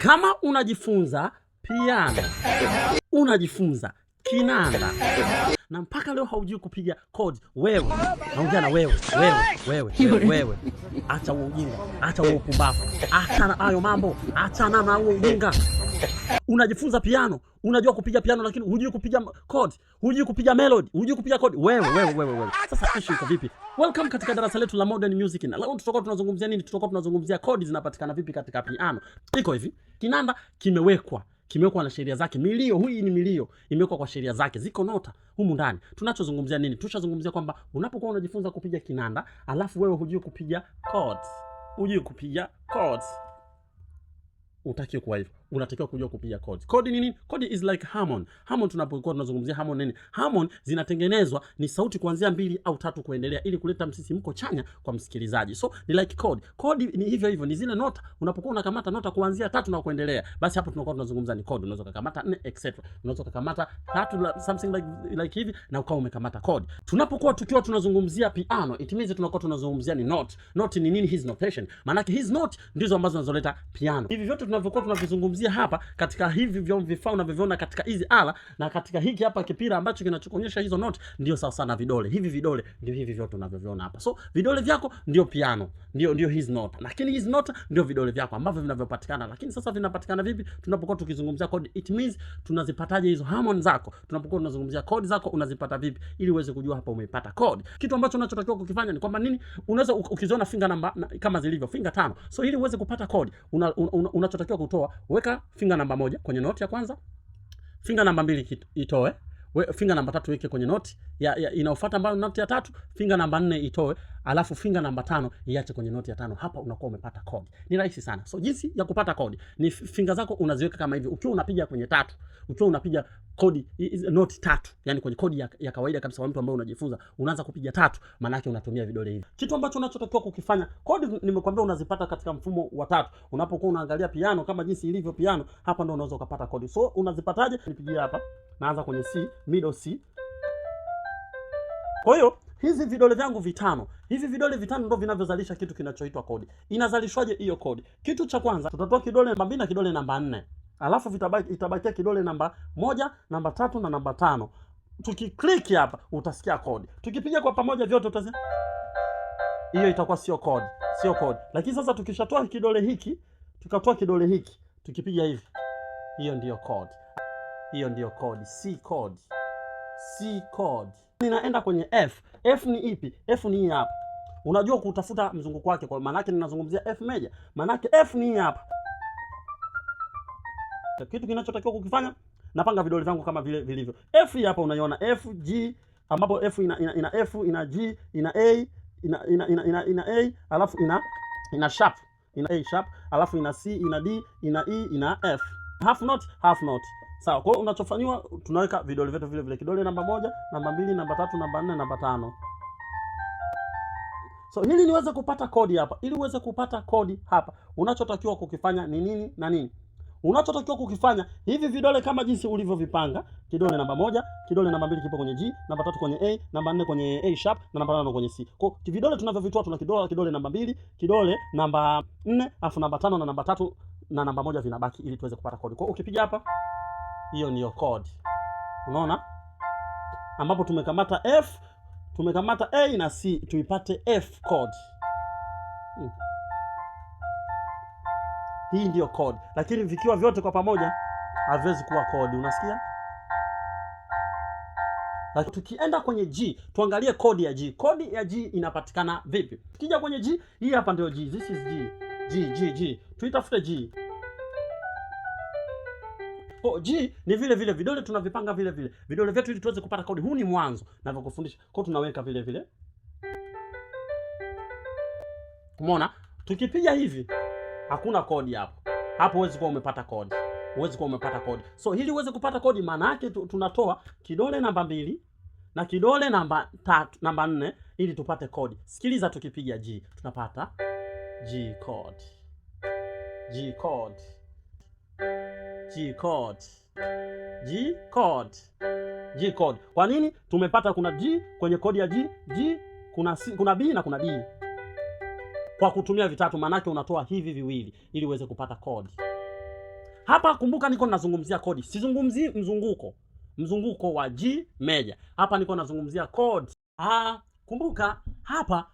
Kama unajifunza piano, unajifunza kinanda, na mpaka leo haujui kupiga chords, wewe naongea na wewe. Acha huo ujinga, acha huo upumbavu, acha na hayo mambo, acha na huo ujinga. Unajifunza piano, unajua kupiga piano, lakini hujui kupiga chords, hujui kupiga melody, hujui kupiga chord. Wewe. Sasa ishi iko vipi? Welcome katika darasa letu la Modern Music. Na leo tutakuwa tunazungumzia nini? Tutakuwa tunazungumzia chords zinapatikana vipi katika piano. Iko hivi, kinanda kimewekwa na sheria zake. Milio, hii ni milio, imewekwa kwa sheria zake, ziko nota humu ndani. Tunachozungumzia nini? Tushazungumzia kwamba unapokuwa unajifunza kupiga kinanda, alafu wewe hujui kupiga chords, utakiwa kwa hivyo, unatakiwa kujua kupiga chords. Chord ni nini? Chord is like harmony. Harmony, tunapokuwa tunazungumzia harmony nini? Harmony zinatengenezwa ni sauti kuanzia 2 au 3 kuendelea ili kuleta msisimko chanya kwa msikilizaji. So ni like chord. Chord ni hivyo, ni zile nota. Unapokuwa unakamata nota kuanzia 3 na kuendelea, basi hapo tunakuwa tunazungumza ni chord. Unaweza kukamata 4 etc. Unaweza kukamata 3 something like hivi na ukawa umekamata chord. Tunapokuwa tunazungumzia piano, it means tunakuwa tunazungumzia ni note. Note ni nini? His notation. Maana yake his note ndizo ambazo zinazoleta piano. Hivi vyote tunavyokuwa tunavizungumzia hapa katika hivi vifaa unavyoviona katika hizi ala na katika hiki hapa kipira ambacho kinachokuonyesha hizo note, ndio sawa sana vidole. Hivi vidole ndio hivi vyote unavyoviona hapa. So vidole vyako ndio piano, ndio his note. Lakini his note ndio vidole vyako ambavyo vinavyopatikana. Lakini sasa vinapatikana vipi tunapokuwa tukizungumzia chord? It means tunazipataje hizo harmony zako? Tunapokuwa tunazungumzia chord zako unazipata vipi ili uweze kujua hapa umeipata chord. Kitu ambacho unachotakiwa kukifanya ni kwamba nini? Unaweza ukiziona finger namba kama zilivyo finger 5. So ili uweze kupata chord, unachotakiwa kutoa, weka finger namba 1 kwenye note ya kwanza, finger namba 2 itoe, finger namba 3 weke kwenye note inayofuata ambayo note ya 3, finger namba 4 itoe, alafu finger namba 5 iache kwenye note ya 5. Hapa unakuwa umepata chord. Ni rahisi sana. So jinsi ya kupata chord ni finger zako unaziweka kama hivi. Ukiwa unapiga kwenye 3, ukiwa unapiga chord note 3, yani kwenye chord ya kawaida kabisa kwa mtu ambaye unajifunza, unaanza kupiga 3, maana yake unatumia vidole hivi. Kitu ambacho unachotakiwa kukifanya, chord nimekwambia unazipata katika mfumo wa 3. Unapokuwa unaangalia piano kama jinsi ilivyo piano, hapa ndio unaweza kupata chord. So unazipataje? Nipigie hapa. Naanza kwenye C, middle C. Kwa hiyo hizi vidole vyangu vitano, hivi vidole vitano ndio vinavyozalisha kitu kinachoitwa chord. Inazalishwaje hiyo chord? Kitu cha kwanza tutatoa kidole namba 2 na kidole namba 4. Alafu itabakia kidole namba 1, namba 3 na namba 5. Tukiklik hapa utasikia chord. Tukipiga kwa pamoja vyote utasikia. Hiyo itakuwa sio chord, Lakini sasa tukishatoa kidole hiki, tukatoa kidole hiki, tukipiga hivi, hiyo ndiyo chord. C chord. Ninaenda kwenye F. F ni ipi? F ni hii hapa. Unajua kutafuta mzunguko wake, kwa maana yake ninazungumzia F major. Maana yake F ni hii hapa. Kitu kinachotakiwa kukifanya, napanga vidole vyangu kama vile vilivyo. F hii hapa unaiona, F G, ambapo F ina F, ina G, ina A, ina A, alafu ina sharp, ina A sharp, alafu ina C, ina D, ina E, ina F. Half note. Sawa. Kwa hiyo unachofanywa, tunaweka vidole vyetu vile kidole namba 1, namba 2, namba 3, namba 4, namba 5. So hili niweze kupata chord hapa. Ili uweze kupata chord hapa, unachotakiwa kukifanya ni nini na nini? Unachotakiwa kukifanya, hivi vidole kama jinsi ulivyovipanga, kidole namba 1, kidole namba 2 kipo kwenye G, namba 3 kwenye A, namba 4 kwenye A sharp na namba 5 kwenye C. Kwa hiyo vidole tunavyovitoa, tuna kidole namba 2, kidole namba 4, afu namba 5 na namba 3 na namba 1 vinabaki ili tuweze kupata chord. Kwa hiyo ukipiga hapa, hiyo ndiyo chord. Unaona? Ambapo tumekamata F, tumekamata A na C, tuipate F chord. Hii ndiyo chord. Lakini vikiwa vyote kwa pamoja haviwezi kuwa chord. Unasikia? Lakini tukienda kwenye G, tuangalie chord ya G. Chord ya G inapatikana vipi? Tukija kwenye G, hii hapa ndio G. This is G. Tuitafute G. G ni vile vidole tunavipanga vile vidole vyetu ili tuweze kupata chord. Huu ni mwanzo ninavyokufundisha. Kwa hiyo tunaweka vile. Umeona? Tukipiga hivi hakuna chord hapo. Hapo huwezi kuwa umepata chord. So ili uweze kupata chord, maana yake tunatoa kidole namba 2 na kidole namba 3, namba 4 ili tupate chord. Sikiliza, tukipiga G tunapata G chord. Kwa nini? Tumepata kuna G kwenye chord ya G, kuna C, kuna B na kuna D. Kwa kutumia vitatu, maana yake unatoa hivi viwili ili uweze kupata chord. Hapa kumbuka niko nazungumzia kodi. Sizungumzii mzunguko wa G meja. Hapa niko nazungumzia chords. Kumbuka hapa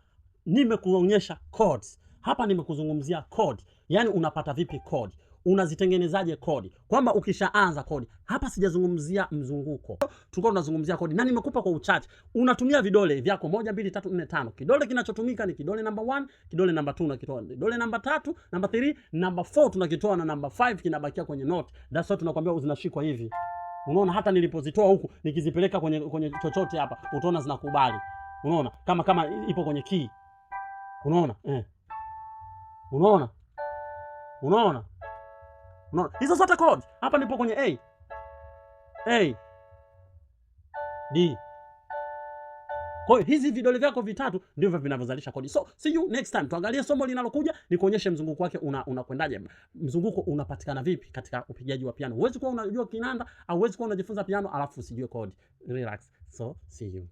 nimekuonyesha chords. Hapa nimekuzungumzia chord. Yaani unapata vipi chord? Unazitengenezaje kodi? Kwamba ukishaanza kodi. Hapa sijazungumzia mzunguko. Tulikuwa tunazungumzia kodi. Na nimekupa kwa uchache. Unatumia vidole vyako 1 2 3 4 5. Kidole kinachotumika ni kidole number 1, kidole number 2 unakitoa. Kidole number 3, number 3, number 4 tunakitoa na number 5 kinabakia kwenye note. That's why tunakwambia zinashikwa hivi. Unaona hata nilipozitoa huku nikizipeleka kwenye chochote hapa, utaona zinakubali. Unaona? Kama ipo kwenye key. Unaona? Unaona? Unaona? Hizo zote chords. Hapa nipo kwenye A, D. Kwa hiyo hizi vidole vyako vitatu ndivyo vinavyozalisha kodi. So see you next time. Tuangalie somo linalokuja, nikuonyeshe mzunguko wake unakwendaje. Mzunguko unapatikana vipi katika upigaji wa piano. Huwezi kuwa unajua kinanda au huwezi kuwa unajifunza piano alafu usijue kodi. Relax. So see you.